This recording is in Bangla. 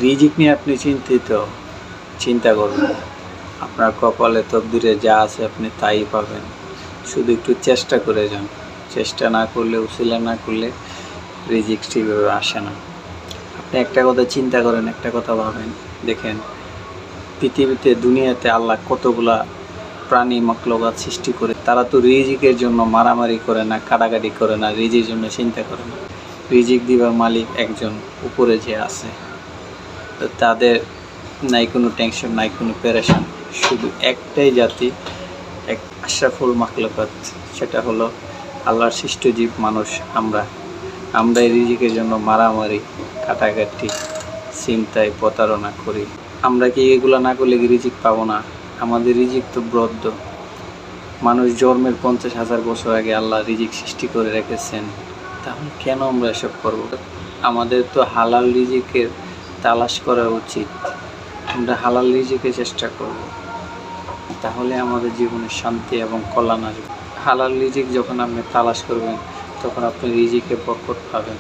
রিজিক নিয়ে আপনি চিন্তা করবেন। আপনার কপালে তকদিরে যা আছে আপনি তাই পাবেন। শুধু একটু চেষ্টা করে যান। চেষ্টা না করলে, উসিলা না করলে রিজিক ঠিকভাবে আসে না। আপনি একটা কথা চিন্তা করেন, একটা কথা ভাবেন, দেখেন পৃথিবীতে, দুনিয়াতে আল্লাহ কতগুলা প্রাণী মাখলুকাত সৃষ্টি করে। তারা তো রিজিকের জন্য মারামারি করে না, কাটাকাটি করে না, রিজিকের জন্য চিন্তা করে না। রিজিক দিবার মালিক একজন উপরে যে আছে, তো তাদের নাই কোনো টেনশন, নাই কোনো প্যারেশান। শুধু একটাই জাতি, এক আশরাফুল মাখলুকাত, সেটা হলো আল্লাহর সৃষ্ট জীব মানুষ। আমরা এই রিজিকের জন্য মারামারি, কাটাকাটি, চিন্তায় প্রতারণা করি। আমরা কি এগুলো না করলে কি রিজিক পাবো না? আমাদের রিজিক তো বদ্ধ। মানুষ জন্মের 50,000 বছর আগে আল্লাহ রিজিক সৃষ্টি করে রেখেছেন। তাহলে কেন আমরা এসব করব? আমাদের তো হালাল রিজিকের তালাশ করা উচিত। আমরা হালাল রিজিকের চেষ্টা করব, তাহলে আমাদের জীবনে শান্তি এবং কল্যাণ আসবে। হালাল রিজিক যখন আপনি তালাশ করবেন, তখন আপনি রিজিকে বরকত পাবেন।